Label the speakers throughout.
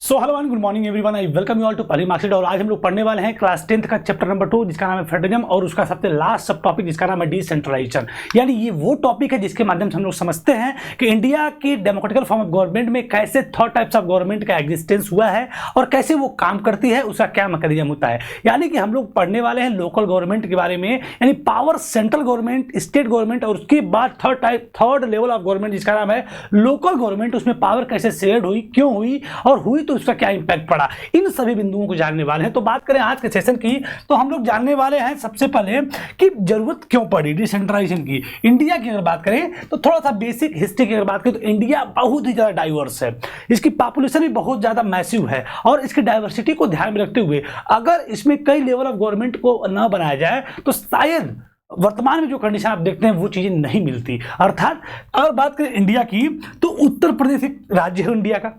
Speaker 1: So hello and good morning everyone, I welcome you all to पहली marksheet. और आज हम लोग पढ़ने वाले हैं क्लास 10th का चैप्टर नंबर 2 जिसका नाम है फेडरलिज्म और उसका सबसे लास्ट सब टॉपिक जिसका नाम है डिसेंट्रलाइजेशन। यानी ये वो टॉपिक है जिसके माध्यम से हम लोग समझते हैं कि इंडिया की डेमोक्रेटिकल फॉर्म ऑफ गवर्नमेंट में कैसे थर्ड टाइप्स ऑफ गवर्नमेंट का एग्जिस्टेंस हुआ है और कैसे वो काम करती है, उसका क्या मैकेनिज्म होता है। यानी कि हम लोग पढ़ने वाले हैं लोकल गवर्नमेंट के बारे में, यानी power central government, state government और उसके बाद थर्ड लेवल ऑफ गवर्नमेंट जिसका नाम है लोकल गवर्नमेंट। उसमें पावर कैसे शेयर्ड हुई, क्यों हुई और हुई तो उसका क्या इंपैक्ट पड़ा, इन सभी बिंदुओं को जानने वाले हैं। तो बात करें आज के सेशन की तो हम लोग जानने वाले हैं सबसे पहले कि जरूरत क्यों पड़ी डिसेंट्रलाइजेशन की। इंडिया की अगर बात करें तो थोड़ा सा बेसिक हिस्ट्री की अगर बात करें तो इंडिया बहुत ही ज्यादा डाइवर्स है, इसकी पॉपुलेशन भी बहुत ज्यादा मैसिव है और इसकी डाइवर्सिटी को ध्यान में रखते हुए अगर इसमें कई लेवल ऑफ गवर्नमेंट को न बनाया जाए तो शायद वर्तमान में जो कंडीशन आप देखते हैं वो चीजें नहीं मिलती। अर्थात अगर बात करें इंडिया की तो उत्तर प्रदेश एक राज्य है इंडिया का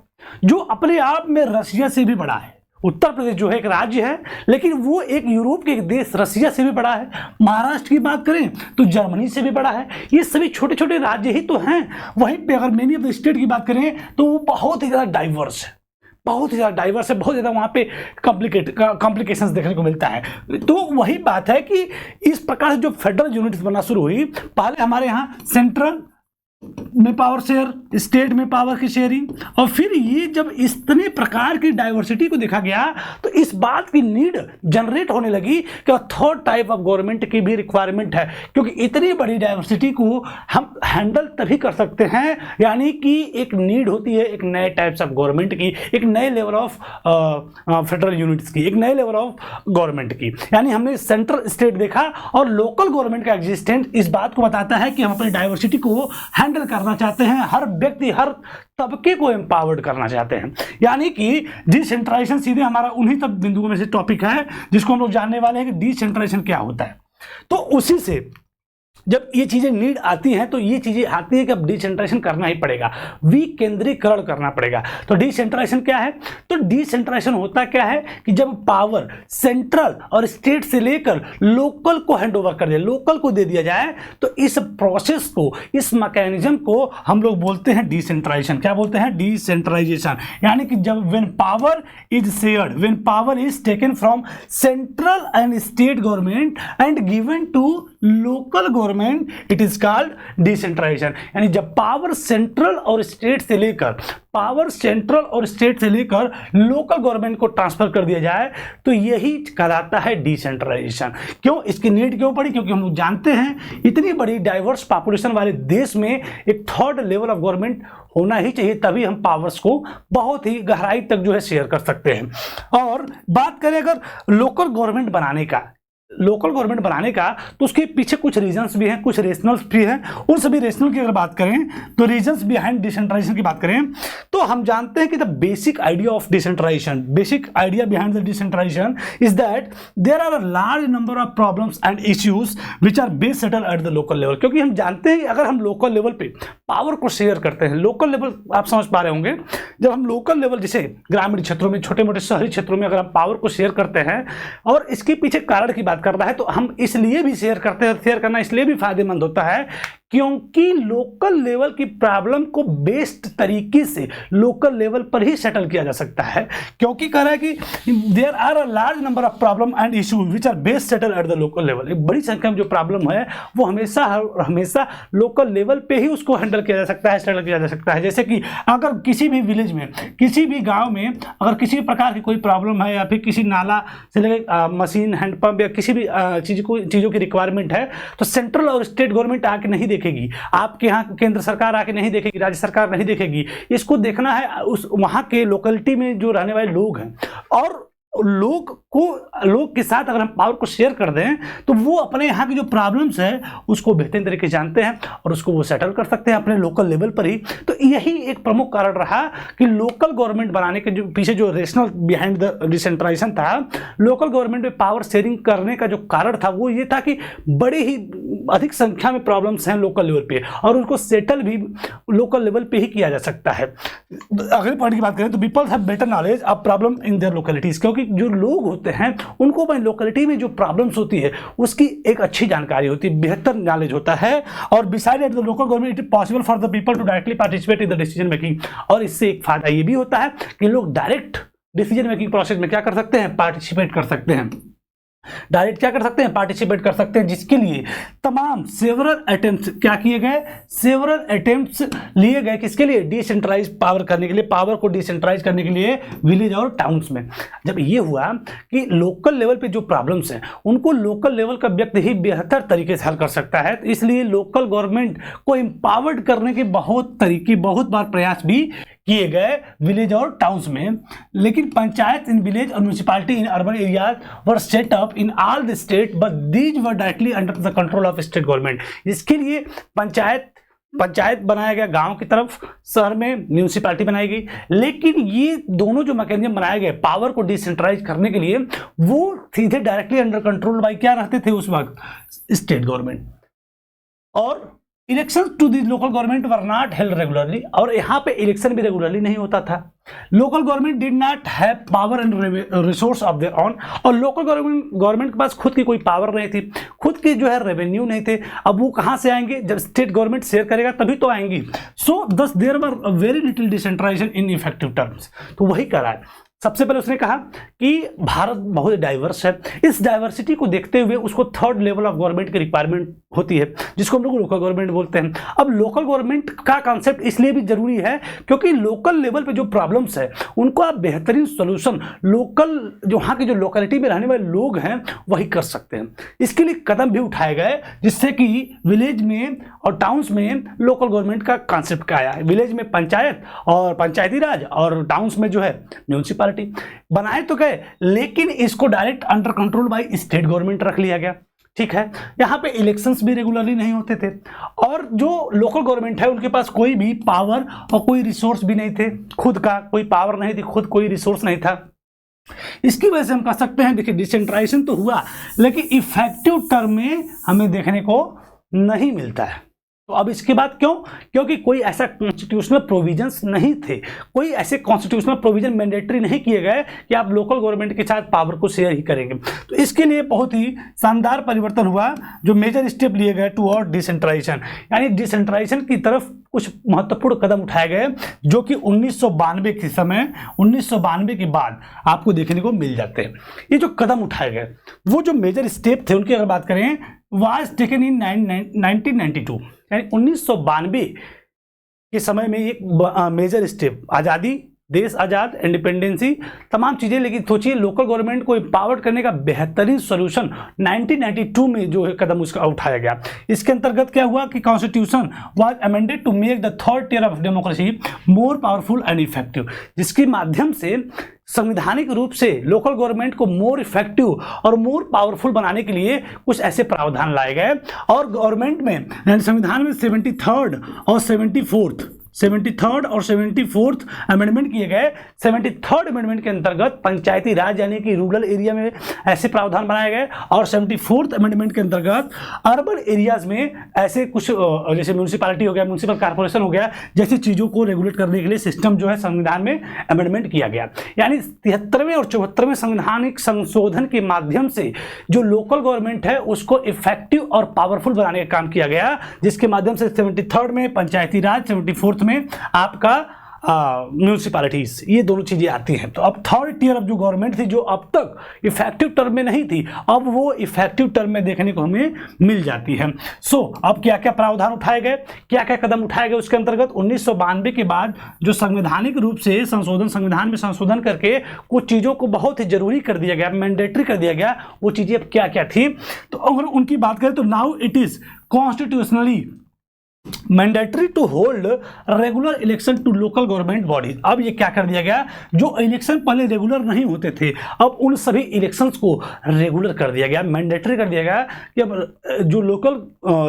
Speaker 1: जो अपने आप में रशिया से भी बड़ा है। उत्तर प्रदेश जो है एक राज्य है लेकिन वो एक यूरोप के एक देश रशिया से भी बड़ा है। महाराष्ट्र की बात करें तो जर्मनी से भी बड़ा है। ये सभी छोटे छोटे राज्य ही तो हैं। वहीं पे अगर मेनी ऑफ द स्टेट की बात करें तो वो बहुत ही ज्यादा डाइवर्स है, बहुत ही ज़्यादा डाइवर्स है, बहुत ज़्यादा वहाँ पे कॉम्प्लिकेशंस देखने को मिलता है। तो वही बात है कि इस प्रकार से जो फेडरल यूनिट्स बनना शुरू हुई, पहले हमारे यहाँ सेंट्रल में पावर शेयर, स्टेट में पावर की शेयरिंग, और फिर ये जब इतने प्रकार की डाइवर्सिटी को देखा गया तो इस बात की नीड जनरेट होने लगी कि थर्ड टाइप ऑफ गवर्नमेंट की भी रिक्वायरमेंट है, क्योंकि इतनी बड़ी डाइवर्सिटी को हम हैंडल तभी कर सकते हैं, यानी कि एक नीड होती है एक नए टाइप्स ऑफ गवर्नमेंट की, एक नए लेवल ऑफ फेडरल यूनिट्स की, एक नए लेवल ऑफ गवर्नमेंट की। यानी हमने सेंट्रल स्टेट देखा और लोकल गवर्नमेंट का एग्जिस्टेंस इस बात को बताता है कि हम अपनी डाइवर्सिटी को हैंडल करना चाहते हैं, हर व्यक्ति हर तबके को एम्पावर्ड करना चाहते हैं। यानी कि डिसेंट्रलाइजेशन सीधे हमारा उन्हीं तब बिंदुओं में से टॉपिक है जिसको हम लोग जानने वाले हैं कि डिसेंट्रलाइजेशन क्या होता है। तो उसी से जब ये चीजें नीड आती हैं तो ये चीजें आती है कि अब डिसेंट्रलाइजेशन करना ही पड़ेगा, विकेंद्रीकरण करना पड़ेगा। तो डिसेंट्रलाइजेशन क्या है? तो डिसेंट्रलाइजेशन होता क्या है कि जब पावर सेंट्रल और स्टेट से लेकर लोकल को हैंड ओवर कर दिया, लोकल को दे दिया जाए, तो इस प्रोसेस को, इस मैकेनिज्म को हम लोग बोलते हैं डिसेंट्रलाइजेशन। क्या बोलते हैं? डिसेंट्रलाइजेशन। यानी कि जब when power is shared, when power is taken from central and state government and given to local government, it is called decentralisation. यानी जब पावर सेंट्रल और स्टेट से लेकर लोकल गवर्नमेंट को ट्रांसफर कर दिया जाए तो यही कहलाता है डिसेंट्रलाइजेशन। क्यों? इसकी नीड क्यों पड़ी? क्योंकि हम लोग जानते हैं इतनी बड़ी डाइवर्स पॉपुलेशन वाले देश में एक थर्ड लेवल ऑफ गवर्नमेंट होना ही चाहिए, तभी हम पावर्स को बहुत ही गहराई तक जो है शेयर कर सकते हैं। और बात करें अगर लोकल गवर्नमेंट बनाने का तो उसके पीछे कुछ रीजंस भी हैं, कुछ रेशनल्स भी हैं। उन सभी रेशनल की अगर बात करें तो रीजंस बिहाइंड डिसेंट्रलाइजेशन की बात करें तो हम जानते हैं कि the basic idea of decentralisation, basic idea behind the decentralisation is that there are a large number of problems and issues which are best settle at the local level. क्योंकि हम जानते हैं कि अगर हम लोकल लेवल पे power को share करते हैं, लोकल लेवल आप समझ पा रहे होंगे, जब हम लोकल लेवल जैसे ग्रामीण क्षेत्रों में, छोटे मोटे शहरी क्षेत्रों में अगर हम पावर को शेयर करते हैं और इसके पीछे कारण की बात करना है तो हम इसलिए भी शेयर करते हैं, शेयर करना इसलिए भी फायदेमंद होता है क्योंकि लोकल लेवल की प्रॉब्लम को बेस्ट तरीके से लोकल लेवल पर ही सेटल किया जा सकता है। क्योंकि कह रहा है कि there are a large number of problem and issue which are best settle at the local level. एक बड़ी संख्या में जो प्रॉब्लम है वो हमेशा लोकल लेवल पे ही उसको हैंडल किया जा सकता है, सेटल किया जा सकता है। जैसे कि अगर किसी भी विलेज में, किसी भी गाँव में अगर किसी भी प्रकार की कोई प्रॉब्लम है या फिर किसी नाला से लेकर मशीन, हैंडपम्प या किसी भी चीज़ों की रिक्वायरमेंट है तो सेंट्रल और स्टेट गवर्नमेंट आके नहीं देखेगी, आपके यहाँ केंद्र सरकार आके नहीं देखेगी, राज्य सरकार नहीं देखेगी। इसको देखना है उस वहाँ के लोकेलिटी में जो रहने वाले लोग हैं, और लोग के साथ अगर हम पावर को शेयर कर दें तो वो अपने यहाँ की जो प्रॉब्लम्स है उसको बेहतर तरीके से जानते हैं और उसको वो सेटल कर सकते हैं अपने लोकल लेवल पर ही। तो यही एक प्रमुख कारण रहा कि लोकल गवर्नमेंट बनाने के जो पीछे जो रेशनल बिहाइंड द डिसेंट्रलाइजेशन था, लोकल गवर्नमेंट में पावर शेयरिंग करने का जो कारण था वो ये था कि बड़ी ही अधिक संख्या में प्रॉब्लम्स हैं लोकल लेवल पे और उनको सेटल भी लोकल लेवल पे ही किया जा सकता है। अगले पॉइंट की बात करें तो peoples have better knowledge of problem in their localities. क्योंकि जो लोग होते हैं उनको अपनी लोकेलिटी में जो प्रॉब्लम्स होती है उसकी एक अच्छी जानकारी होती है, बेहतर नॉलेज होता है। और beside at the local government it is possible for the people to directly participate in the decision making. और इससे एक फायदा ये भी होता है कि लोग डायरेक्ट डिसीजन मेकिंग प्रोसेस में क्या कर सकते हैं, पार्टिसिपेट कर सकते हैं, डायरेक्ट क्या कर सकते हैं, पार्टिसिपेट कर सकते हैं। जिसके लिए तमाम सेवरल अटेम्प्ट्स क्या किए गए, सेवरल अटेम्प्ट्स लिए गए, किसके लिए, डिसेंट्रलाइज पावर करने के लिए, पावर को डिसेंट्रलाइज करने के लिए विलेज और टाउन्स में। जब ये हुआ कि लोकल लेवल पे जो प्रॉब्लम्स हैं उनको लोकल लेवल का व्यक्ति ही बेहतर तरीके से हल कर सकता है, तो इसलिए लोकल गवर्नमेंट को एम्पावर्ड करने के बहुत बार प्रयास भी किए गए विलेज और टाउन्स में। लेकिन पंचायत इन विलेज और municipality in urban areas were set up in all the state but these were directly under the control of state government. इसके लिए पंचायत बनाया गया गांव की तरफ, शहर में म्यूनिसिपैलिटी बनाई गई, लेकिन ये दोनों जो मैकेनिज्म बनाए गए पावर को डिसेंट्रलाइज करने के लिए वो सीधे डायरेक्टली अंडर कंट्रोल बाई क्या रहते थे उस वक्त, स्टेट गवर्नमेंट। और election to the local government were not held regularly, और यहाँ पे इलेक्शन भी रेगुलरली नहीं होता था। Local government did not have power and resource of their own, और लोकल गवर्नमेंट के पास खुद की कोई पावर नहीं थी, खुद की जो है रेवेन्यू नहीं थे। अब वो कहाँ से आएंगे, जब स्टेट गवर्नमेंट शेयर करेगा तभी तो आएंगी। So thus there were very little decentralisation in effective terms. तो वही करा है। सबसे पहले उसने कहा कि भारत बहुत डाइवर्स है, इस डाइवर्सिटी को देखते हुए उसको थर्ड लेवल ऑफ गवर्नमेंट की रिक्वायरमेंट होती है, जिसको हम लोग लोकल गवर्नमेंट बोलते हैं। अब लोकल गवर्नमेंट का कॉन्सेप्ट इसलिए भी जरूरी है क्योंकि लोकल लेवल पे जो प्रॉब्लम्स है उनको आप बेहतरीन सोल्यूशन लोकल जो वहाँ की जो लोकेलिटी में रहने वाले लोग हैं वही कर सकते हैं। इसके लिए कदम भी उठाए गए जिससे कि विलेज में और टाउन्स में लोकल गवर्नमेंट का कॉन्सेप्ट का आया है। विलेज में पंचायत और पंचायती राज और टाउन्स में जो है म्यूनिसिपैलिटी बनाए तो गए, लेकिन इसको direct under control by state government रख लिया गया। ठीक है, यहाँ पे इलेक्शंस भी रेगुलरली नहीं होते थे, और जो लोकल गवर्नमेंट है उनके पास कोई भी पावर और कोई रिसोर्स भी नहीं थे, खुद का कोई पावर नहीं थी, खुद कोई रिसोर्स नहीं था। इसकी वजह से हम कह सकते हैं, देखिए डिसेंट्रलाइजेशन तो हुआ लेकिन इफेक्टिव टर्म में हमें देखने को नहीं मिलता है। तो अब इसके बाद क्यों, क्योंकि कोई ऐसा कॉन्स्टिट्यूशनल प्रोविजंस नहीं थे, कोई ऐसे कॉन्स्टिट्यूशनल प्रोविजन मैंडेटरी नहीं किए गए कि आप लोकल गवर्नमेंट के साथ पावर को शेयर ही करेंगे। तो इसके लिए बहुत ही शानदार परिवर्तन हुआ, जो मेजर स्टेप लिए गए टुवर्ड डिसेंट्रलाइजेशन, यानी डिसेंट्रलाइजेशन की तरफ कुछ महत्वपूर्ण कदम उठाए गए, जो कि 1992 के समय 1992 के बाद आपको देखने को मिल जाते हैं। ये जो कदम उठाए गए वो जो मेजर स्टेप थे उनकी अगर बात करें, वाज टेकन इन 1992, यानी 1992 के समय में एक मेजर स्टेप, आज़ादी, देश आज़ाद, इंडिपेंडेंसी, तमाम चीज़ें। लेकिन सोचिए लोकल गवर्नमेंट को एम्पावर्ड करने का बेहतरीन सॉल्यूशन 1992 में जो है कदम उसका उठाया गया। इसके अंतर्गत क्या हुआ कि constitution was amended to make the third tier of democracy more powerful and effective, जिसके माध्यम से संवैधानिक रूप से लोकल गवर्नमेंट को मोर इफेक्टिव और मोर पावरफुल बनाने के लिए कुछ ऐसे प्रावधान लाए गए। और गवर्नमेंट में संविधान में 73rd और 74th अमेंडमेंट किए गए। 73rd अमेंडमेंट के अंतर्गत पंचायती राज यानी कि रूरल एरिया में ऐसे प्रावधान बनाए गए, और 74th अमेंडमेंट के अंतर्गत अर्बन एरियाज में ऐसे कुछ जैसे म्यूनिसिपैलिटी हो गया, म्यूनिसिपल कॉर्पोरेशन हो गया, जैसी चीज़ों को रेगुलेट करने के लिए सिस्टम जो है संविधान में अमेंडमेंट किया गया। यानी 73वें और 74वें संवैधानिक संशोधन के माध्यम से जो लोकल गवर्नमेंट है उसको इफेक्टिव और पावरफुल बनाने का काम किया गया, जिसके माध्यम से 73rd में पंचायती राज, 74th में आपका म्यूनिसिपैलिटीज, ये दोनों चीजें आती हैं। तो अब थर्ड टियर ऑफ जो गवर्नमेंट थी, जो अब तक इफेक्टिव टर्म में नहीं थी, अब वो इफेक्टिव टर्म में देखने को हमें मिल जाती है। सो अब क्या क्या प्रावधान उठाए गए, क्या क्या कदम उठाए गए उसके अंतर्गत 1992 के बाद जो संवैधानिक रूप से संविधान में संशोधन करके कुछ चीज़ों को बहुत ही जरूरी कर दिया गया, मैंडेटरी कर दिया गया, वो चीज़ें अब क्या क्या थी। तो अगर उनकी बात करें तो now it is constitutionally mandatory to hold regular election to local government bodies. अब ये क्या कर दिया गया, जो इलेक्शन पहले रेगुलर नहीं होते थे अब उन सभी इलेक्शंस को रेगुलर कर दिया गया, मैंडेटरी कर दिया गया कि अब जो लोकल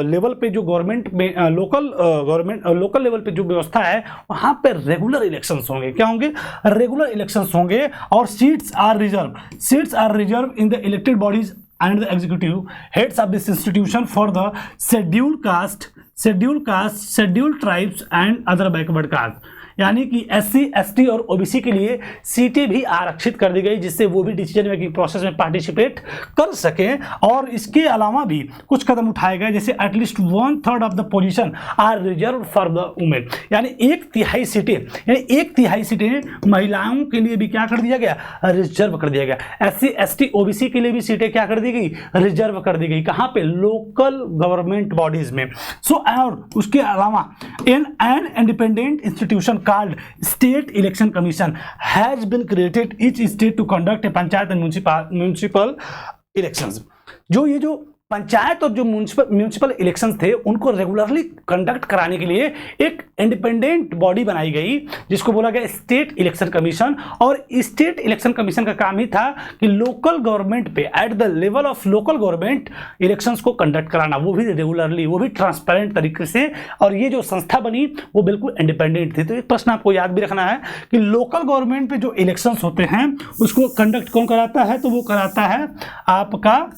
Speaker 1: लेवल पे जो गवर्नमेंट में लोकल लेवल पे जो व्यवस्था है वहाँ पे रेगुलर इलेक्शंस होंगे। क्या होंगे, रेगुलर इलेक्शंस होंगे। और seats are reserve in the elected bodies and the executive heads of this institution for the scheduled caste, scheduled tribes and other backward caste। यानी कि SC ST और OBC के लिए सीटें भी आरक्षित कर दी गई, जिससे वो भी डिसीजन मेकिंग प्रोसेस में पार्टिसिपेट कर सकें। और इसके अलावा भी कुछ कदम उठाए गए, जैसे at least 1/3 of the position are reserve for the women, यानी 1/3 सीटें महिलाओं के लिए भी क्या कर दिया गया, रिजर्व कर दिया गया। SC ST OBC के लिए भी सीटें क्या कर दी गई, रिजर्व कर दी गई। कहां पे, लोकल गवर्नमेंट बॉडीज में। और उसके अलावा an independent institution called state election commission has been created each state to conduct a panchayat and municipal elections. ये जो पंचायत और जो म्यूनिसिपल इलेक्शंस थे उनको रेगुलरली कंडक्ट कराने के लिए एक इंडिपेंडेंट बॉडी बनाई गई, जिसको बोला गया स्टेट इलेक्शन कमीशन। और स्टेट इलेक्शन कमीशन का काम ही था कि लोकल गवर्नमेंट पे, at the level of local government, elections को कंडक्ट कराना, वो भी रेगुलरली, वो भी ट्रांसपेरेंट तरीके से। और ये जो संस्था बनी वो बिल्कुल इंडिपेंडेंट थी। तो एक प्रश्न आपको याद भी रखना है कि लोकल गवर्नमेंट पे जो इलेक्शंस होते हैं उसको कंडक्ट कौन कराता है, तो वो कराता है आपका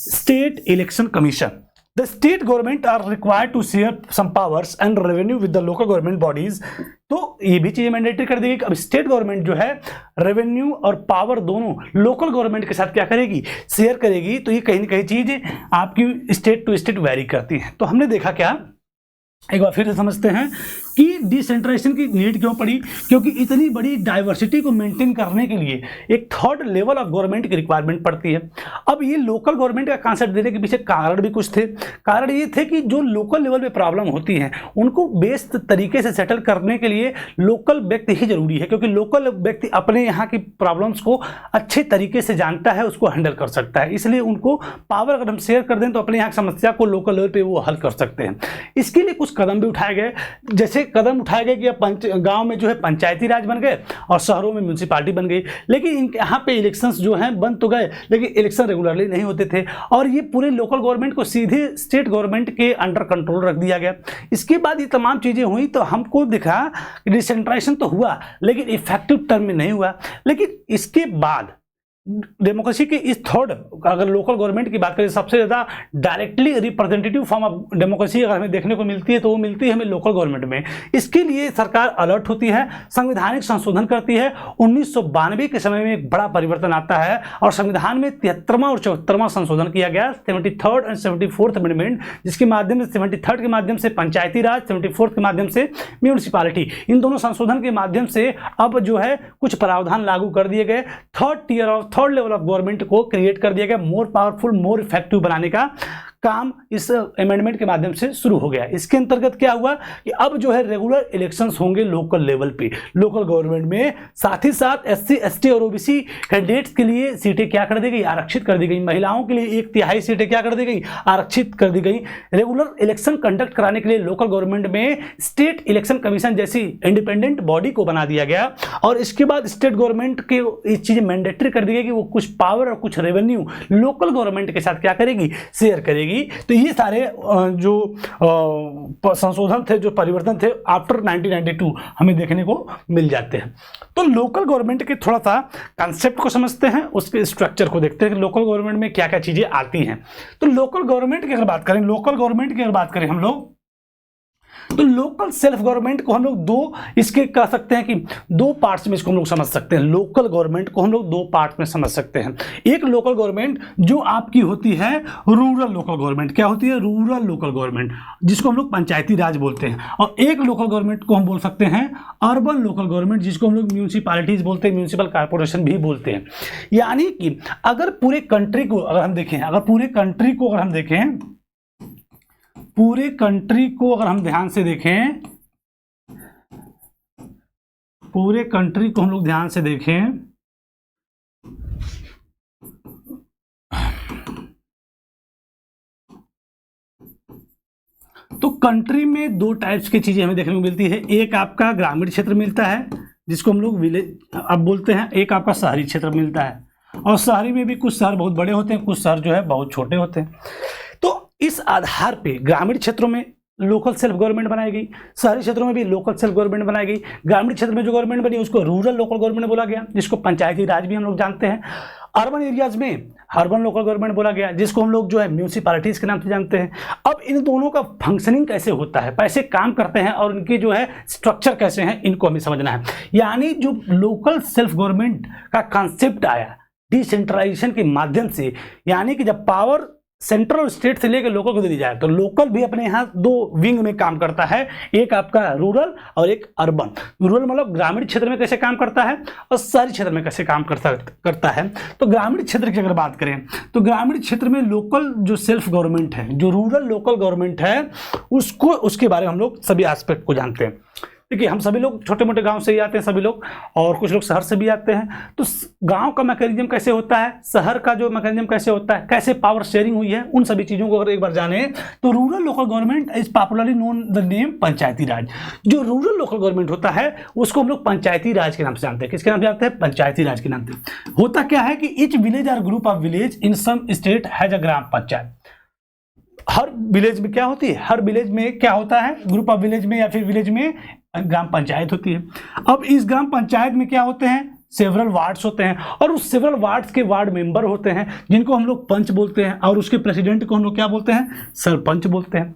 Speaker 1: State Election Commission. The state government are required to share some powers and revenue with the local government bodies. तो ये भी चीजें मैंडेटरी कर देगी। अब स्टेट गवर्नमेंट जो है रेवेन्यू और पावर दोनों लोकल गवर्नमेंट के साथ क्या करेगी, शेयर करेगी। तो ये कहीं ना कहीं चीज आपकी स्टेट टू स्टेट वेरी करती है। तो हमने देखा क्या, एक बार फिर से समझते हैं कि डिसेंट्रलाइजेशन की नीड क्यों पड़ी, क्योंकि इतनी बड़ी डाइवर्सिटी को मेंटेन करने के लिए एक थर्ड लेवल ऑफ गवर्नमेंट की रिक्वायरमेंट पड़ती है। अब ये लोकल गवर्नमेंट का कॉन्सेप्ट देने के पीछे कारण भी कुछ थे। कारण ये थे कि जो लोकल लेवल पे प्रॉब्लम होती हैं उनको बेस्ट तरीके से सेटल करने के लिए लोकल व्यक्ति ही जरूरी है, क्योंकि लोकल व्यक्ति अपने यहाँ की प्रॉब्लम्स को अच्छे तरीके से जानता है, उसको हैंडल कर सकता है। इसलिए उनको पावर अगर हम शेयर कर दें तो अपने यहाँ की समस्या को लोकल लेवल पे वो हल कर सकते हैं। इसके लिए कुछ कदम भी उठाए गए, जैसे कदम उठाए गए कि अब गांव में जो है पंचायती राज बन गए और शहरों में म्यूनिसिपालिटी बन गई। लेकिन यहाँ पे इलेक्शंस जो हैं बन तो गए, लेकिन इलेक्शन रेगुलरली नहीं होते थे और ये पूरे लोकल गवर्नमेंट को सीधे स्टेट गवर्नमेंट के अंडर कंट्रोल रख दिया गया। इसके बाद ये तमाम चीज़ें हुई तो हमको दिखा डिसेंट्रलाइजेशन तो हुआ लेकिन इफेक्टिव टर्म में नहीं हुआ। लेकिन इसके बाद डेमोक्रेसी के इस थर्ड, अगर लोकल गवर्नमेंट की बात करें, सबसे ज़्यादा directly representative form of democracy अगर हमें देखने को मिलती है तो वो मिलती है हमें लोकल गवर्नमेंट में। इसके लिए सरकार अलर्ट होती है, संवैधानिक संशोधन करती है। 1992 के समय में एक बड़ा परिवर्तन आता है और संविधान में 73वां और 74वां संशोधन किया गया, 73rd एंड 74th अमेंडमेंट, जिसके माध्यम से 73rd के माध्यम से पंचायती राज, 74th के माध्यम से म्यूनिसिपालिटी, इन दोनों संशोधन के माध्यम से अब जो है कुछ प्रावधान लागू कर दिए गए। थर्ड लेवल ऑफ गवर्नमेंट को क्रिएट कर दिया गया, मोर पावरफुल, मोर इफेक्टिव बनाने का काम इस अमेंडमेंट के माध्यम से शुरू हो गया। इसके अंतर्गत क्या हुआ कि अब जो है रेगुलर इलेक्शंस होंगे लोकल लेवल पे, लोकल गवर्नमेंट में। साथ ही साथ SC ST और OBC कैंडिडेट्स के लिए सीटें क्या कर दी गई, आरक्षित कर दी गई। महिलाओं के लिए 1/3 सीटें क्या कर दी गई, आरक्षित कर दी गई। रेगुलर इलेक्शन कंडक्ट कराने के लिए लोकल गवर्नमेंट में स्टेट इलेक्शन कमीशन जैसी इंडिपेंडेंट बॉडी को बना दिया गया। और इसके बाद स्टेट गवर्नमेंट के ये चीजें मैंडेटरी कर दी गई कि वो कुछ पावर और कुछ रेवेन्यू लोकल गवर्नमेंट के साथ क्या करेगी, शेयर करेगी। तो ये सारे जो संशोधन थे, जो परिवर्तन थे आफ्टर 1992 हमें देखने को मिल जाते हैं। तो लोकल गवर्नमेंट के थोड़ा सा कंसेप्ट को समझते हैं, उसके स्ट्रक्चर को देखते हैं कि लोकल गवर्नमेंट में क्या क्या चीजें आती हैं। तो लोकल गवर्नमेंट की अगर बात करें, हम लोग तो लोकल सेल्फ गवर्नमेंट को हम लोग दो, इसके कह सकते हैं कि दो पार्ट्स में इसको हम लोग समझ सकते हैं। लोकल गवर्नमेंट को हम लोग दो पार्ट में समझ सकते हैं। एक लोकल गवर्नमेंट जो आपकी होती है रूरल लोकल गवर्नमेंट, क्या होती है, रूरल लोकल गवर्नमेंट, जिसको हम लोग पंचायती राज बोलते हैं। और एक लोकल गवर्नमेंट को हम बोल सकते हैं अर्बन लोकल गवर्नमेंट, जिसको हम लोग म्यूनिसिपालिटीज बोलते हैं, म्यूनिसिपल कॉर्पोरेशन भी बोलते हैं। यानी कि अगर पूरे कंट्री को अगर हम देखें, पूरे कंट्री को अगर हम ध्यान से देखें, पूरे कंट्री को हम लोग ध्यान से देखें तो कंट्री में दो टाइप्स की चीजें हमें देखने को मिलती है। एक आपका ग्रामीण क्षेत्र मिलता है जिसको हम लोग विलेज अब बोलते हैं, एक आपका शहरी क्षेत्र मिलता है। और शहरी में भी कुछ शहर बहुत बड़े होते हैं, कुछ शहर जो है बहुत छोटे होते हैं। तो इस आधार पे ग्रामीण क्षेत्रों में लोकल सेल्फ गवर्नमेंट बनाई गई, शहरी क्षेत्रों में भी लोकल सेल्फ गवर्नमेंट बनाई गई। ग्रामीण क्षेत्र में जो गवर्नमेंट बनी उसको रूरल लोकल गवर्नमेंट बोला गया, जिसको पंचायती राज भी हम लोग जानते हैं। अर्बन एरियाज में अर्बन लोकल गवर्नमेंट बोला गया, जिसको हम लोग जो है म्यूनिसिपैलिटीज के नाम से जानते हैं। अब इन दोनों का फंक्शनिंग कैसे होता है, कैसे काम करते हैं और इनके जो है स्ट्रक्चर कैसे हैं, इनको हमें समझना है। यानी जो लोकल सेल्फ गवर्नमेंट का कॉन्सेप्ट आया डिसेंट्रलाइजेशन के माध्यम से, यानी कि जब पावर सेंट्रल और स्टेट से लेकर लोकल को दे दी जाए तो लोकल भी अपने यहाँ दो विंग में काम करता है, एक आपका रूरल और एक अर्बन। रूरल मतलब ग्रामीण क्षेत्र में कैसे काम करता है और शहरी क्षेत्र में कैसे काम करता है। तो ग्रामीण क्षेत्र की अगर बात करें तो ग्रामीण क्षेत्र में लोकल जो सेल्फ गवर्नमेंट है, जो रूरल लोकल गवर्नमेंट है, उसके बारे में हम लोग सभी एस्पेक्ट को जानते हैं। देखिए हम सभी लोग छोटे मोटे गांव से ही आते हैं सभी लोग, और कुछ लोग शहर से भी आते हैं। तो गांव का मैकेनिज्म कैसे होता है, शहर का जो मैकेनिज्म कैसे होता है, कैसे पावर शेयरिंग हुई है, उन सभी चीज़ों को अगर एक बार जाने तो rural local government is popularly known the name Panchayati Raj. जो रूरल लोकल गवर्नमेंट होता है उसको हम लोग पंचायती राज के नाम से जानते हैं। किसके नाम से जानते हैं? पंचायती राज के नाम से। होता क्या है कि ईच विलेज और group of village in some state has a ग्राम पंचायत। हर विलेज में क्या होती है, हर विलेज में क्या होता है, ग्रुप ऑफ विलेज में या फिर विलेज में ग्राम पंचायत होती है। अब इस ग्राम पंचायत में क्या होते हैं, सेवरल वार्ड्स होते हैं, और उस सेवरल वार्ड्स के वार्ड मेंबर होते हैं जिनको हम लोग पंच बोलते हैं, और उसके प्रेसिडेंट को हम लोग क्या बोलते हैं? सरपंच बोलते हैं।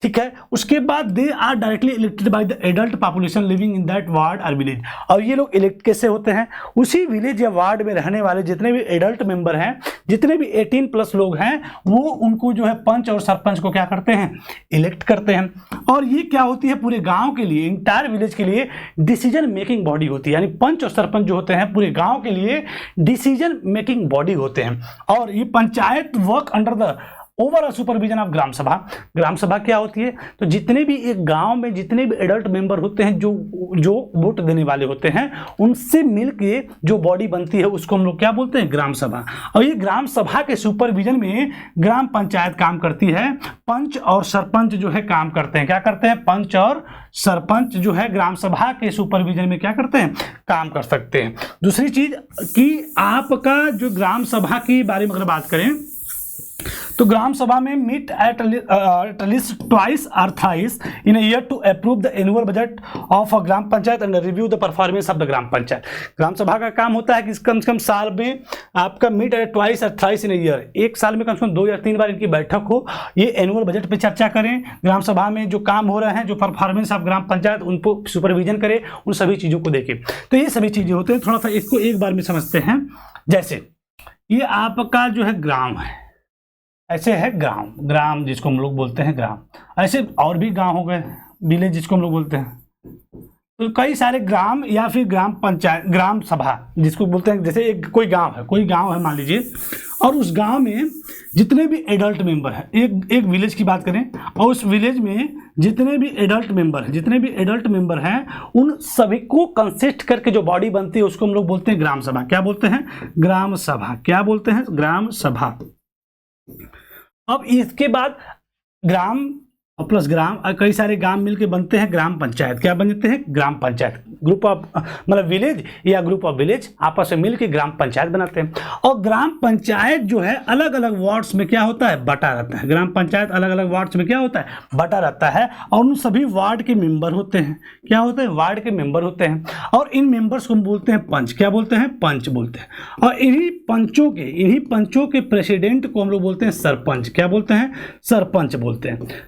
Speaker 1: ठीक है। उसके बाद they are directly elected by the adult population living in that ward और विलेज। और ये लोग इलेक्ट कैसे होते हैं? उसी विलेज या वार्ड में रहने वाले जितने भी एडल्ट मेंबर हैं, जितने भी 18+ लोग हैं, वो उनको जो है पंच और सरपंच को क्या करते हैं? इलेक्ट करते हैं। और ये क्या होती है? पूरे गांव के लिए, इंटायर विलेज के लिए डिसीजन मेकिंग बॉडी होती है। यानी पंच और सरपंच जो होते हैं पूरे गाँव के लिए डिसीजन मेकिंग बॉडी होते हैं। और ये panchayat work under the overall supervision of Gram Sabha. Gram सभा क्या होती है? तो जितने भी एक गांव में जितने भी एडल्ट मेंबर होते हैं, जो वोट देने वाले होते हैं, उनसे मिलके जो बॉडी बनती है उसको हम लोग क्या बोलते हैं? ग्राम सभा। और ये ग्राम सभा के सुपरविजन में ग्राम पंचायत काम करती है। पंच और सरपंच जो है काम करते हैं। क्या करते हैं? पंच और सरपंच जो है ग्राम सभा के सुपरविजन में क्या करते हैं? काम कर सकते हैं। दूसरी चीज कि आपका जो ग्राम सभा के बारे में अगर बात करें तो ग्राम सभा में मीट एट लीस्ट ट्वाइस और thrice in a year to approve the annual budget of a gram Panchayat and review the performance of the Gram Panchayat. Gram Sabha का काम होता है कि कम से कम साल में आपका मीट एट ट्वाइस और थ्राइस इन अ ईयर, एक साल में कम से कम 2 या 3 बार इनकी बैठक हो, ये एनुअल बजट पे चर्चा करें, ग्राम सभा में जो काम हो रहे हैं, जो परफॉर्मेंस ऑफ ग्राम पंचायत, उनको सुपरविजन करें, उन सभी चीज़ों को देखें। तो ये सभी चीज़ें होते हैं। थोड़ा सा इसको एक बार में समझते हैं। जैसे ये आपका जो है ग्राम है, ऐसे है ग्राम, ग्राम जिसको हम लोग बोलते हैं ग्राम। ऐसे और भी गांव हो गए, विलेज जिसको हम लोग बोलते हैं। तो कई सारे ग्राम या फिर ग्राम पंचायत, ग्राम सभा जिसको बोलते हैं। जैसे एक कोई गांव है मान लीजिए, और उस गांव में जितने भी एडल्ट मेंबर हैं, एक विलेज की बात करें, और उस विलेज में जितने भी एडल्ट मेंबर हैं, उन सभी को कंसिस्ट करके जो बॉडी बनती है उसको हम लोग बोलते हैं ग्राम सभा। क्या बोलते हैं? ग्राम सभा। क्या बोलते हैं? ग्राम सभा। अब इसके बाद ग्राम प्लस ग्राम, कई सारे ग्राम मिलके बनते हैं ग्राम पंचायत। क्या बनते हैं? ग्राम पंचायत। ग्रुप ऑफ मतलब विलेज या ग्रुप ऑफ विलेज आपस में मिलके ग्राम पंचायत बनाते हैं। और ग्राम पंचायत जो है अलग अलग वार्ड्स में क्या होता है? बटा रहता है। ग्राम पंचायत अलग अलग वार्ड्स में क्या होता है? बटा रहता है। और उन सभी वार्ड के मेंबर होते हैं। क्या होते हैं? वार्ड के मेंबर होते हैं। और इन मेंबर्स को हम बोलते हैं पंच। क्या बोलते हैं? पंच बोलते हैं। और इन्हीं पंचों के प्रेसिडेंट को हम लोग बोलते हैं सरपंच। क्या बोलते हैं? सरपंच बोलते हैं।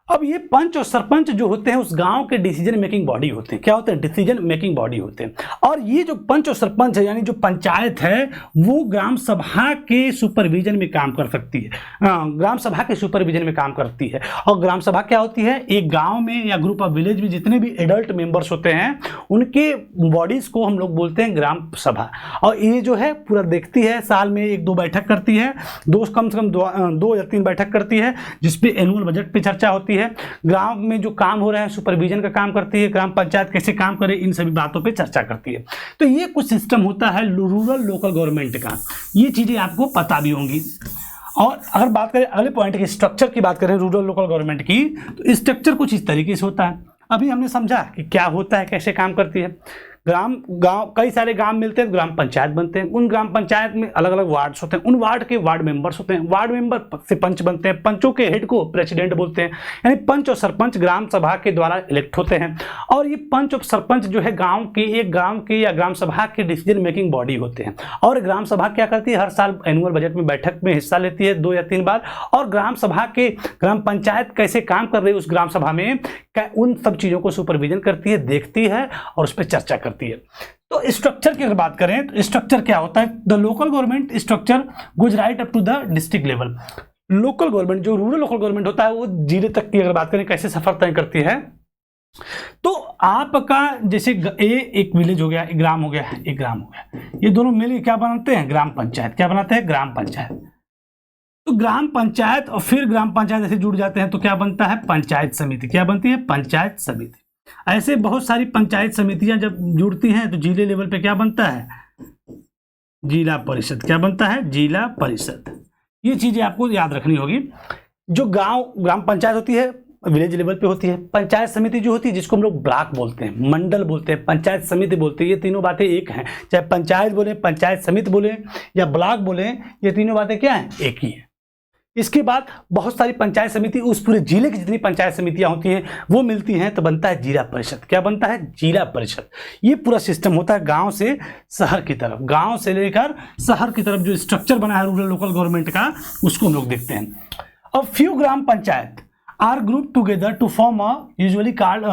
Speaker 1: अब ये पंच और सरपंच जो होते हैं उस गांव के डिसीजन मेकिंग बॉडी होते हैं। क्या होते हैं? डिसीजन मेकिंग बॉडी होते हैं। और ये जो पंच और सरपंच है, यानी जो पंचायत है, वो ग्राम सभा के सुपरविजन में काम कर सकती है। ग्राम सभा के सुपरविजन में काम करती है। और ग्राम सभा क्या होती है? एक गांव में या ग्रुप ऑफ विलेज में जितने भी एडल्ट मेंबर्स होते हैं, उनके बॉडीज को हम लोग बोलते हैं ग्राम सभा। और ये जो है पूरा देखती है, साल में 1-2 बैठक करती है, कम से कम 2 या 3 बैठक करती है, जिसपे एनुअल बजट पे चर्चा होती है। ग्राम में जो काम हो रहा है सुपरविजन का काम करती है। ग्राम पंचायत कैसे काम करे, इन सभी बातों पे चर्चा करती है। तो ये कुछ सिस्टम होता है रूरल लोकल गवर्नमेंट का। ये चीजें आपको पता भी होंगी। और अगर बात करें अगले पॉइंट की, स्ट्रक्चर की बात करें रूरल लोकल गवर्नमेंट की, तो स्ट्रक्चर कुछ इस तरीके से होता है। अभी हमने समझा कि क्या होता है, कैसे काम करती है। गांव कई सारे गांव मिलते हैं, ग्राम पंचायत बनते हैं। उन ग्राम पंचायत में अलग अलग वार्ड्स होते हैं, उन वार्ड के वार्ड मेंबर्स होते हैं, वार्ड मेंबर से पंच बनते हैं, पंचों के हेड को प्रेसिडेंट बोलते हैं। यानी पंच और सरपंच ग्राम सभा के द्वारा इलेक्ट होते हैं। और ये पंच और सरपंच जो है गांव के या ग्राम सभा के डिसीजन मेकिंग बॉडी होते हैं। और ग्राम सभा क्या करती है, हर साल एनुअल बजट में बैठक में हिस्सा लेती है 2 या 3 बार। और ग्राम सभा के ग्राम पंचायत कैसे काम कर रही है उस ग्राम सभा में, उन सब चीजों को सुपरविजन करती है, देखती है और उस पर चर्चा करती है। तो स्ट्रक्चर की अगर बात करें तो स्ट्रक्चर क्या होता है, the local government structure goes right up to the district level. Local government, जो रूरल लोकल गवर्नमेंट होता है, वो जिले तक की अगर बात करें कैसे सफर तय करती है। तो आपका जैसे एक विलेज हो गया, एक ग्राम हो गया, एक ग्राम हो गया, ये दोनों मिलकर क्या बनाते हैं, ग्राम पंचायत। क्या बनाते हैं, ग्राम पंचायत। तो ग्राम पंचायत और फिर ग्राम पंचायत ऐसे जुड़ जाते हैं तो क्या बनता है, पंचायत समिति। क्या बनती है, पंचायत समिति। ऐसे बहुत सारी पंचायत समितियां जब जुड़ती हैं तो जिले लेवल पे क्या बनता है, जिला परिषद। क्या बनता है, जिला परिषद। ये चीजें आपको याद रखनी होगी। जो ग्राम पंचायत होती है विलेज लेवल पे होती है। पंचायत समिति जो होती है जिसको हम लोग ब्लॉक बोलते हैं, मंडल बोलते हैं, पंचायत समिति बोलते हैं, ये तीनों बातें एक हैं। चाहे पंचायत बोले, पंचायत समिति बोले या ब्लॉक बोले, ये तीनों बातें क्या हैं, एक ही है। इसके बाद बहुत सारी पंचायत समिति, उस पूरे जिले की जितनी पंचायत समितियां होती हैं वो मिलती हैं तो बनता है जिला परिषद। क्या बनता है, जिला परिषद। ये पूरा सिस्टम होता है गांव से शहर की तरफ, गांव से लेकर शहर की तरफ जो स्ट्रक्चर बना है रूरल लोकल गवर्नमेंट का, उसको हम लोग देखते हैं। अब few gram panchayat are grouped together to form a usually called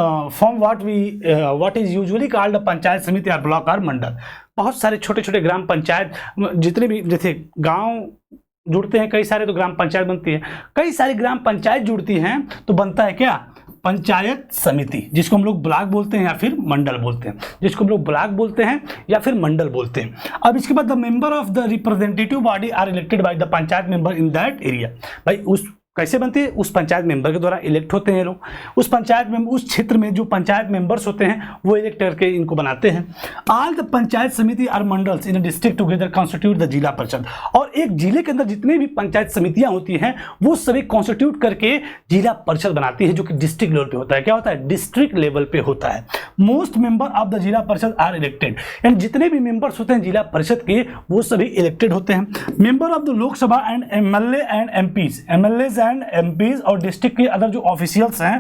Speaker 1: what is usually called a panchayat समिति or ब्लॉक और मंडल। बहुत सारे छोटे छोटे ग्राम पंचायत, जितने भी जैसे गांव जुड़ते हैं कई सारे तो ग्राम पंचायत बनती है, कई सारी ग्राम पंचायत जुड़ती हैं तो बनता है क्या, पंचायत समिति, जिसको हम लोग ब्लॉक बोलते हैं या फिर मंडल बोलते हैं, जिसको हम लोग ब्लॉक बोलते हैं या फिर मंडल बोलते हैं। अब इसके बाद the member of the representative body are elected by the panchayat member in that area. भाई उस कैसे बनती है, उस पंचायत मेंबर के द्वारा इलेक्ट होते हैं लोग। उस पंचायत में, उस क्षेत्र में जो पंचायत मेंबर्स होते हैं वो इलेक्ट करके इनको बनाते हैं। All the panchayat samiti or mandals in a district together constitute the zila parishad. और एक जिले के अंदर जितने भी पंचायत समितियां होती हैं वो सभी कॉन्स्टिट्यूट करके जिला परिषद बनाती है, जो कि डिस्ट्रिक्ट लेवल पे होता है। क्या होता है, डिस्ट्रिक्ट लेवल पे होता है। Most member of the zila परिषद आर इलेक्टेड, यानी जितने भी मेंबर्स होते हैं जिला परिषद के वो सभी इलेक्टेड होते हैं। Member of the Lok Sabha and MLA and MPs, MLAs and MPs और डिस्ट्रिक्ट के अदर जो ऑफिशियल्स हैं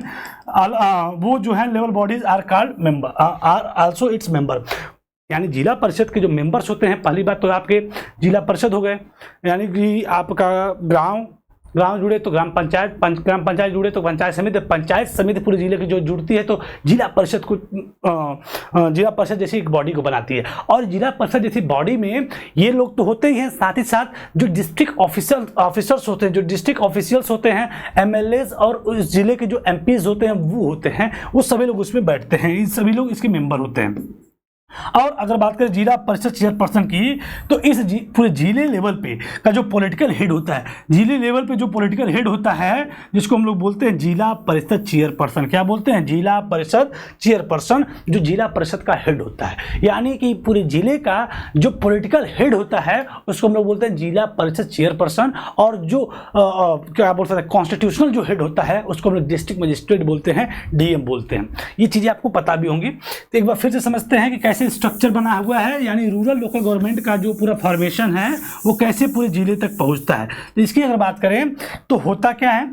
Speaker 1: वो जो है level bodies are called member are also its member. यानी जिला परिषद के जो मेंबर्स होते हैं, पहली बात तो आपके जिला परिषद हो गए, यानी कि आपका गांव जुड़े तो ग्राम पंचायत जुड़े तो पंचायत समिति पूरे जिले की जो जुड़ती है तो जिला परिषद को जिला परिषद जैसी एक बॉडी को बनाती है। और जिला परिषद जैसी बॉडी में ये लोग तो होते ही हैं, साथ ही साथ जो डिस्ट्रिक्ट ऑफिसर्स होते हैं, जो डिस्ट्रिक्ट ऑफिशियल्स होते हैं, एमएलएज और उस जिले के जो एमपीज होते हैं वो होते हैं, वो सभी लोग उसमें बैठते हैं, इन सभी लोग इसके मेंबर होते हैं। और अगर बात करें जिला परिषद चेयरपर्सन की, तो इस पूरे जिले लेवल पे का जो पॉलिटिकल हेड होता है, जिले लेवल पे जो पॉलिटिकल हेड होता है जिसको हम लोग बोलते हैं जिला परिषद चेयरपर्सन। क्या बोलते हैं, जिला परिषद चेयरपर्सन, जो जिला परिषद का हेड होता है। यानी कि पूरे जिले का जो पॉलिटिकल हेड होता है उसको हम लोग बोलते हैं जिला परिषद चेयरपर्सन। और जो क्या बोल सकते हैं, कॉन्स्टिट्यूशनल जो हेड होता है उसको हम लोग डिस्ट्रिक्ट मजिस्ट्रेट बोलते हैं, डीएम बोलते हैं। ये चीज़ें आपको पता भी होंगी। तो एक बार फिर से समझते हैं कि कैसे स्ट्रक्चर बना हुआ है, यानी रूरल लोकल गवर्नमेंट का जो पूरा फॉर्मेशन है वो कैसे पूरे जिले तक पहुंचता है। तो इसकी अगर बात करें तो होता क्या है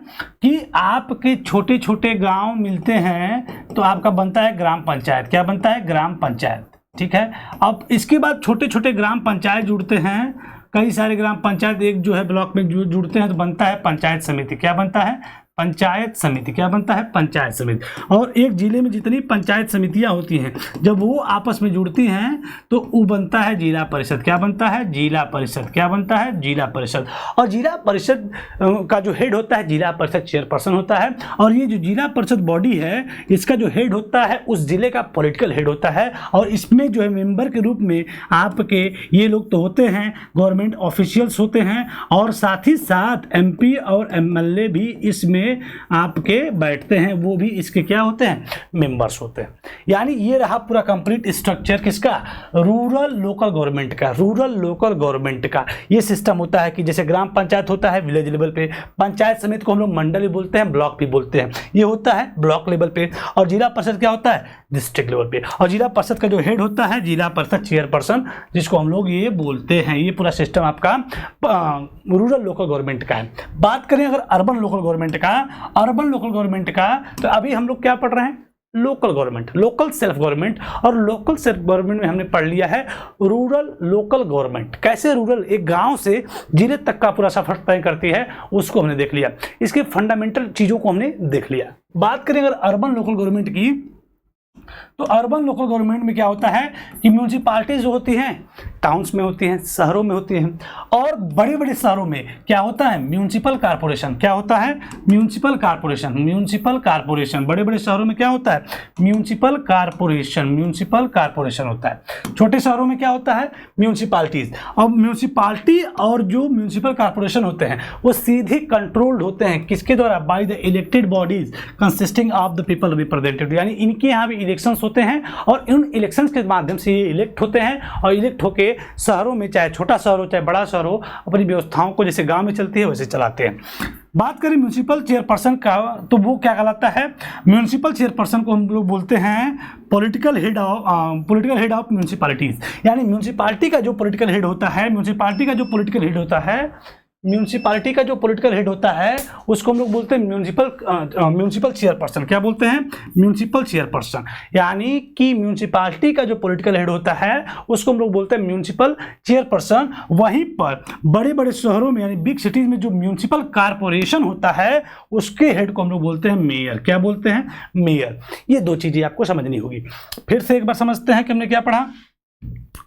Speaker 1: कि आपके छोटे छोटे गांव मिलते हैं तो आपका बनता है ग्राम पंचायत। क्या बनता है, ग्राम पंचायत। ठीक है, अब इसके बाद छोटे छोटे ग्राम पंचायत जुड़ते हैं, कई सारे ग्राम पंचायत एक जो है ब्लॉक में जुड़ते हैं तो बनता है पंचायत समिति। क्या बनता है, पंचायत समिति। क्या बनता है, पंचायत समिति। और एक जिले में जितनी पंचायत समितियां होती हैं जब वो आपस में जुड़ती हैं तो वो बनता है जिला परिषद। क्या बनता है, जिला परिषद। क्या बनता है, जिला परिषद। और जिला परिषद का जो हेड होता है जिला परिषद चेयरपर्सन होता है। और ये जो जिला परिषद बॉडी है इसका जो हेड होता है उस जिले का पॉलिटिकल हेड होता है। और इसमें जो है मेंबर के रूप में आपके ये लोग तो होते हैं, गवर्नमेंट ऑफिशियल्स होते हैं, और साथ ही साथ एमपी और एमएलए भी इसमें आपके बैठते हैं, वो भी इसके क्या होते हैं, मेंबर्स होते हैं। यानी ये रहा पूरा कंप्लीट स्ट्रक्चर किसका, रूरल लोकल गवर्नमेंट का। रूरल लोकल गवर्नमेंट का ये सिस्टम होता है कि जैसे ग्राम पंचायत होता है विलेज लेवल पे, पंचायत समिति को हम लोग मंडल भी बोलते हैं, ब्लॉक भी बोलते हैं, ये होता है ब्लॉक लेवल पे। और जिला परिषद क्या होता है, डिस्ट्रिक्ट लेवल पे। और जिला परिषद का जो हेड होता है जिला परिषद चेयरपर्सन, जिसको हम लोग ये बोलते हैं। ये पूरा सिस्टम आपका रूरल लोकल गवर्नमेंट का है। बात करें अगर अर्बन लोकल गवर्नमेंट का, तो अभी हम लोग क्या पढ़ रहे हैं, local government, local self government. और लोकल सेल्फ गवर्नमेंट में हमने पढ़ लिया है रूरल लोकल गवर्नमेंट। कैसे रूरल एक गांव से जिले तक का पूरा सफर तय करती है, उसको हमने देख लिया। इसके फंडामेंटल चीजों को हमने देख लिया। बात करें अगर अर्बन लोकल गवर्नमेंट की, तो अर्बन लोकल गवर्नमेंट में क्या होता है कि म्यूनिसिपालिटीज जो होती हैं टाउन्स में होती हैं, शहरों में होती हैं। और बड़े बड़े शहरों में क्या होता है, म्यूनिसिपल कारपोरेशन। क्या होता है, म्यूनिसिपल कारपोरेशन। बड़े बड़े शहरों में क्या होता है, म्यूनिसिपल कारपोरेशन होता है। छोटे शहरों में क्या होता है, म्यूनिसिपालिटीज। और म्यूनिसिपालिटी और जो म्यूनिसिपल कारपोरेशन होते हैं वो सीधे कंट्रोल्ड होते हैं किसके द्वारा, by the elected bodies consisting of the people representative. यानी इनके यहाँ भी इलेक्शंस होते हैं और इन इलेक्शंस के माध्यम से ये इलेक्ट होते हैं। और इलेक्ट होके शहरों में, चाहे छोटा शहर हो चाहे बड़ा शहर हो, अपनी व्यवस्थाओं को जैसे गांव में चलती है वैसे चलाते हैं। बात करें म्यूनिसिपल चेयरपर्सन का, तो वो क्या कहलाता है, म्यूनिसिपल चेयरपर्सन को हम लोग बोलते हैं पॉलिटिकल हेड ऑफ म्यूनिसिपैलिटीज। यानी म्यूनिसिपैलिटी का जो पॉलिटिकल हेड होता है, उसको हम लोग बोलते हैं म्यूनिसिपल चेयरपर्सन। क्या बोलते हैं, म्यूनिसिपल चेयरपर्सन। यानी कि म्यूनिसिपैलिटी का जो पॉलिटिकल हेड होता है उसको हम लोग बोलते हैं म्यूनिसिपल चेयरपर्सन। वहीं पर बड़े बड़े शहरों में यानी बिग सिटीज में जो म्यूनिसिपल कारपोरेशन होता है उसके हेड को हम लोग बोलते हैं मेयर। क्या बोलते हैं, मेयर। ये दो चीजें आपको समझनी होगी। फिर से एक बार समझते हैं कि हमने क्या पढ़ा।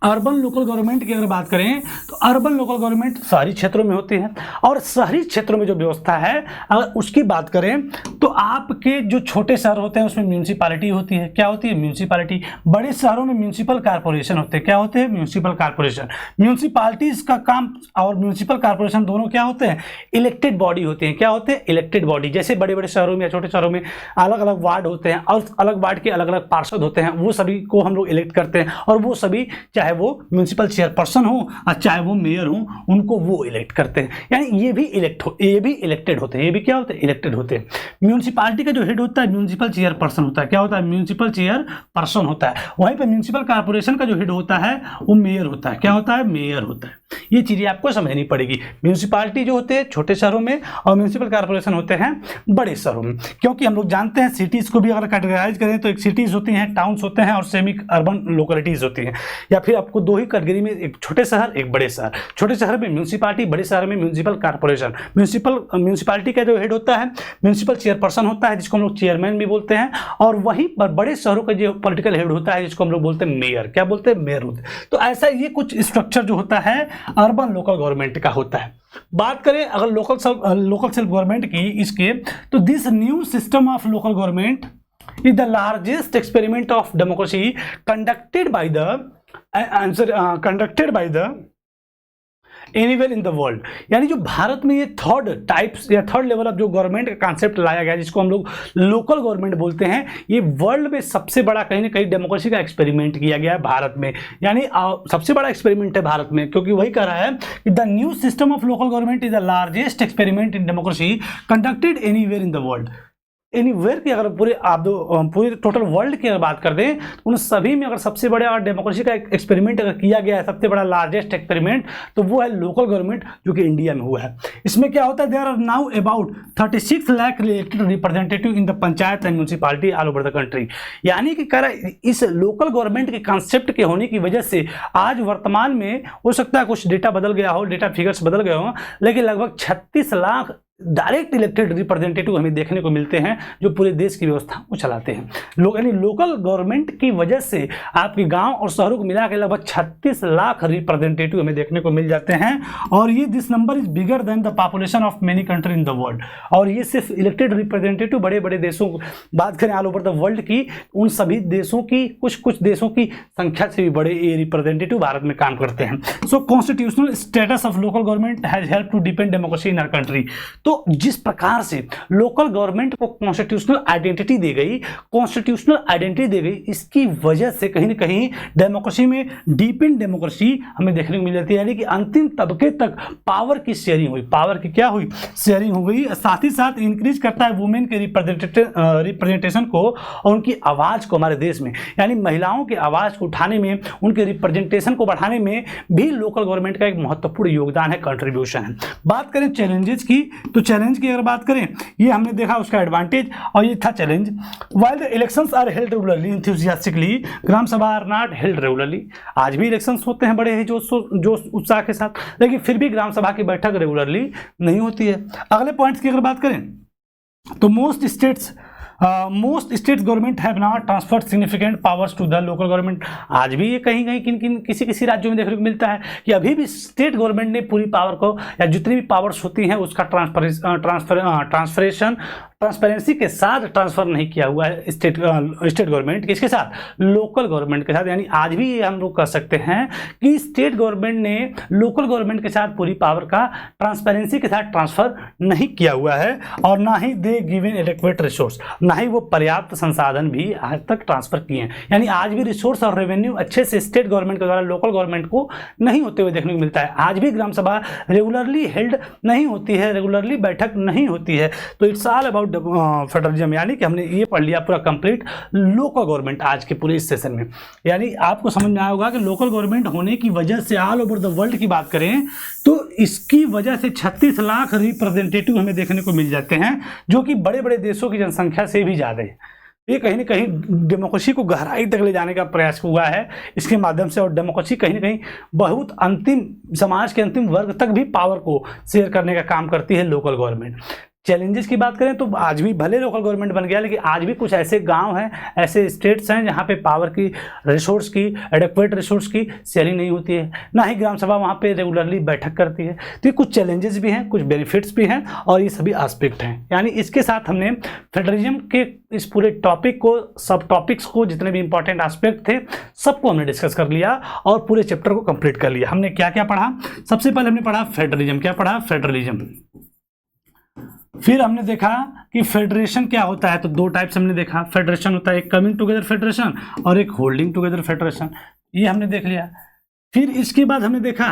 Speaker 1: अर्बन लोकल गवर्नमेंट की अगर बात करें तो अर्बन लोकल गवर्नमेंट शहरी क्षेत्रों में होती है। और शहरी क्षेत्रों में जो व्यवस्था है अगर उसकी बात करें तो आपके जो छोटे शहर होते हैं उसमें म्यूनिसिपैलिटी होती है। क्या होती है, म्यूनिसिपैलिटी। बड़े शहरों में म्यूनिसिपल कारपोरेशन होते हैं। क्या होते हैं, म्यूनिसिपल कारपोरेशन। म्यूनिसिपैलिटीज का काम और म्यूनिसिपल कारपोरेशन दोनों क्या होते हैं, इलेक्टेड बॉडी होते हैं। क्या होते हैं, इलेक्टेड बॉडी। जैसे बड़े बड़े शहरों में या छोटे शहरों में अलग अलग वार्ड होते हैं और अलग वार्ड के अलग अलग पार्षद होते हैं, वो सभी को हम लोग इलेक्ट करते हैं। और वो सभी चाहे वो म्यूनिसिपल चेयरपर्सन हो और चाहे वो मेयर हो, उनको वो इलेक्ट करते हैं। यानी ये भी इलेक्टेड होते हैं। ये भी क्या होते हैं, इलेक्टेड होते हैं। म्यूनिसिपैलिटी का जो हेड होता है म्यूनिसिपल चेयरपर्सन होता है। क्या होता है, म्यूनिसिपल चेयरपर्सन होता है। वहीं पर म्यूनिसिपल कारपोरेशन का जो हेड होता है वो मेयर होता है। क्या होता है, मेयर होता है। ये चीजें आपको समझनी पड़ेगी। म्यूनिसिपैलिटी जो होते हैं छोटे शहरों में और म्यूनिसिपल कारपोरेशन होते हैं बड़े शहरों में। क्योंकि हम लोग जानते हैं सिटीज को भी अगर कैटेगराइज करें तो एक सिटीज होती हैं, टाउन्स होते हैं और सेमी अर्बन लोकेलिटीज होती हैं। या फिर आपको दो ही कैटेगरी में, एक छोटे शहर एक बड़े शहर। छोटे शहर में म्यूनिसिपैलिटी, बड़े शहर में म्यूनिसिपल कारपोरेशन। म्यूनिसिपैलिटी का जो हेड होता है म्यूनिसिपल चेयरपर्सन होता है, जिसको हम लोग चेयरमैन भी बोलते हैं। और वहीं पर बड़े शहरों का जो पॉलिटिकल हेड होता है जिसको हम लोग बोलते हैं मेयर। क्या बोलते हैं, मेयर होते हैं। तो ऐसा ये कुछ स्ट्रक्चर जो होता है अर्बन लोकल गवर्नमेंट का होता है। बात करें अगर लोकल सेल्फ गवर्नमेंट की इसके, तो this new system of local government is the largest experiment of democracy conducted by the anywhere in the world। यानी जो भारत में ये थर्ड लेवल ऑफ जो गवर्नमेंट का कॉन्सेप्ट लाया गया जिसको हम लोग लोकल गवर्नमेंट बोलते हैं, ये वर्ल्ड में सबसे बड़ा कहीं ना कहीं डेमोक्रेसी का एक्सपेरिमेंट किया गया है भारत में। यानी सबसे बड़ा एक्सपेरिमेंट है भारत में, क्योंकि वही कह रहा है कि the new system of local government is the largest experiment in democracy conducted anywhere in the world. Anywhere की अगर पूरे टोटल वर्ल्ड की अगर बात कर दें तो उन सभी में अगर सबसे बड़ा और डेमोक्रेसी का एक्सपेरिमेंट अगर किया गया है, सबसे बड़ा लार्जेस्ट एक्सपेरिमेंट, तो वो है लोकल गवर्नमेंट जो कि इंडिया में हुआ है। इसमें क्या होता है, there are now about 36 lakh elected representative in the panchayat and municipality all over the country. यानी कि कह रहा इस लोकल गवर्नमेंट के कॉन्सेप्ट के होने की वजह से आज वर्तमान में हो सकता है कुछ डेटा बदल गया हो, डेटा फिगर्स बदल गए हो, लेकिन लगभग 36 लाख डायरेक्ट इलेक्टेड रिप्रेजेंटेटिव हमें देखने को मिलते हैं जो पूरे देश की व्यवस्था को चलाते हैं। यानी लोकल गवर्नमेंट की वजह से आपके गांव और शहरों को मिला के लगभग 36 लाख रिप्रेजेंटेटिव हमें देखने को मिल जाते हैं। और ये this number is bigger than the population of many country in the world. और ये सिर्फ इलेक्टेड रिप्रेजेंटेटिव बड़े बड़े देशों को बात करें ऑल ओवर द वर्ल्ड की, उन सभी देशों की कुछ देशों की संख्या से भी बड़े ये रिप्रेजेंटेटिव भारत में काम करते हैं। So constitutional status of local government has help to depend democracy in our country. तो जिस प्रकार से लोकल गवर्नमेंट को कॉन्स्टिट्यूशनल आइडेंटिटी दी गई, इसकी वजह से कहीं ना कहीं डेमोक्रेसी में डीप इन डेमोक्रेसी हमें देखने को मिल जाती है, यानी कि अंतिम तबके तक पावर की शेयरिंग हुई, पावर की क्या हुई, शेयरिंग हो गई। साथ ही साथ इंक्रीज करता है वुमेन के रिप्रेजेंटेशन को और उनकी आवाज को हमारे देश में, यानी महिलाओं की आवाज को उठाने में, उनके रिप्रेजेंटेशन को बढ़ाने में भी लोकल गवर्नमेंट का एक महत्वपूर्ण योगदान है, कंट्रीब्यूशन है। बात करें चैलेंजेस की, तो चैलेंज की अगर बात करें, ये हमने देखा उसका एडवांटेज और ये था challenge. While the elections are held regularly enthusiastically, Gram Sabha are not held regularly. आज भी इलेक्शंस होते हैं बड़े ही जोश उत्साह के साथ, लेकिन फिर भी ग्राम सभा की बैठक रेगुलरली नहीं होती है। अगले पॉइंट्स की अगर बात करें तो most state government have not transferred significant powers to the local government. आज भी ये कहीं किसी राज्यों में देखने को मिलता है कि अभी भी स्टेट गवर्नमेंट ने पूरी पावर को या जितनी भी पावर्स होती हैं उसका ट्रांसपेरेंसी के साथ ट्रांसफर नहीं किया हुआ है स्टेट गवर्नमेंट किसके साथ, लोकल गवर्नमेंट के साथ। यानी आज भी ये हम लोग कह सकते हैं कि स्टेट गवर्नमेंट ने लोकल गवर्नमेंट के साथ पूरी पावर का ट्रांसपेरेंसी के साथ ट्रांसफर नहीं किया हुआ है, और ना ही दे गिवन एडेक्वेट रिसोर्स, ना ही वो पर्याप्त संसाधन भी आज तक ट्रांसफर किए हैं। यानी आज भी रिसोर्स और रेवेन्यू अच्छे से स्टेट गवर्नमेंट के द्वारा लोकल गवर्नमेंट को नहीं होते हुए देखने को मिलता है। आज भी ग्राम सभा रेगुलरली हेल्ड नहीं होती है, रेगुलरली बैठक नहीं होती है। तो इट्स ऑल अबाउट फेडरलिज्म, यानी कि हमने ये पढ़ लिया पूरा कंप्लीट लोकल गवर्नमेंट आज के पूरे इस सेशन में। यानी आपको समझ में आया होगा कि लोकल गवर्नमेंट होने की वजह से ऑल ओवर द वर्ल्ड की बात करें तो इसकी वजह से 36 लाख रिप्रेजेंटेटिव हमें देखने को मिल जाते हैं, जो कि बड़े बड़े देशों की जनसंख्या से भी ज़्यादा है। ये कहीं ना कहीं डेमोक्रेसी को गहराई तक ले जाने का प्रयास हुआ है इसके माध्यम से, और डेमोक्रेसी कहीं ना कहीं बहुत अंतिम समाज के अंतिम वर्ग तक भी पावर को शेयर करने का काम करती है लोकल गवर्नमेंट। चैलेंजेस की बात करें तो आज भी भले लोकल गवर्नमेंट बन गया, लेकिन आज भी कुछ ऐसे गांव हैं, ऐसे स्टेट्स हैं जहां पे पावर की रिसोर्स की एडेक्वेट रिसोर्स की शेयरिंग नहीं होती है, ना ही ग्राम सभा वहां पे रेगुलरली बैठक करती है। तो ये कुछ चैलेंजेस भी हैं, कुछ बेनिफिट्स भी हैं, और ये सभी एस्पेक्ट हैं। यानी इसके साथ हमने फेडरलिज्म के इस पूरे टॉपिक को, सब टॉपिक्स को, जितने भी इंपॉर्टेंट एस्पेक्ट थे सबको हमने डिस्कस कर लिया और पूरे चैप्टर को कंप्लीट कर लिया। हमने क्या क्या पढ़ा? सबसे पहले हमने पढ़ा फेडरलिज्म। क्या पढ़ा? फेडरलिज्म। फिर हमने देखा कि फेडरेशन क्या होता है, तो दो टाइप्स हमने देखा। फेडरेशन होता है एक कमिंग टुगेदर फेडरेशन और एक होल्डिंग टुगेदर फेडरेशन, ये हमने देख लिया। फिर इसके बाद हमने देखा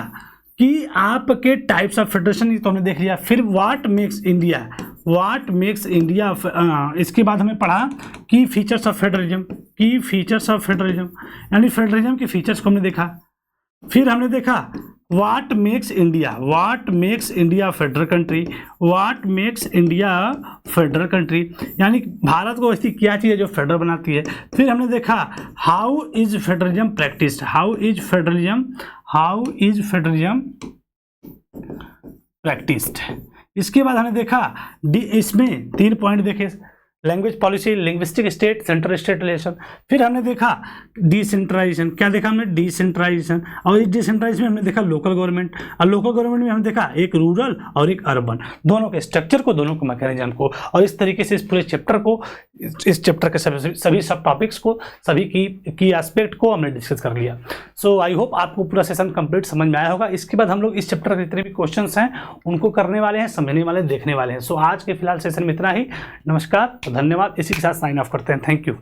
Speaker 1: कि आपके टाइप्स ऑफ फेडरेशन, तो हमने देख लिया। फिर व्हाट मेक्स इंडिया, इसके बाद हमें पढ़ा कि फीचर्स ऑफ फेडरलिज्म, यानी फेडरलिज्म के फीचर्स को हमने देखा। फिर हमने देखा what makes India federal country, यानी भारत को ऐसी क्या चीज़ है जो फेडरल बनाती है। फिर हमने देखा हाउ इज फेडरलिज्म प्रैक्टिस्ड। इसके बाद हमने देखा इसमें 3 पॉइंट देखे, language policy, linguistic state, central state relation. फिर हमने देखा डिसेंट्रलाइजेशन। क्या देखा हमने? डिसेंट्रलाइजेशन। और इस डिसेंट्रलाइजेशन में हमने देखा लोकल गवर्नमेंट, और लोकल गवर्नमेंट में हमने देखा एक रूरल और एक अर्बन, दोनों के स्ट्रक्चर को, दोनों के मैकेनिज्म को। और इस तरीके से इस पूरे चैप्टर को, इस चैप्टर के सभी सब टॉपिक्स को, सभी की एस्पेक्ट को हमने डिस्कस कर लिया। सो आई होप आपको पूरा सेशन कंप्लीट समझ में आया होगा। इसके बाद हम लोग इस चैप्टर के जितने भी क्वेश्चन हैं उनको करने वाले हैं, समझने वाले, देखने वाले हैं। सो आज के फिलहाल सेशन में इतना ही। नमस्कार, धन्यवाद। इसी के साथ साइन ऑफ करते हैं। Thank you.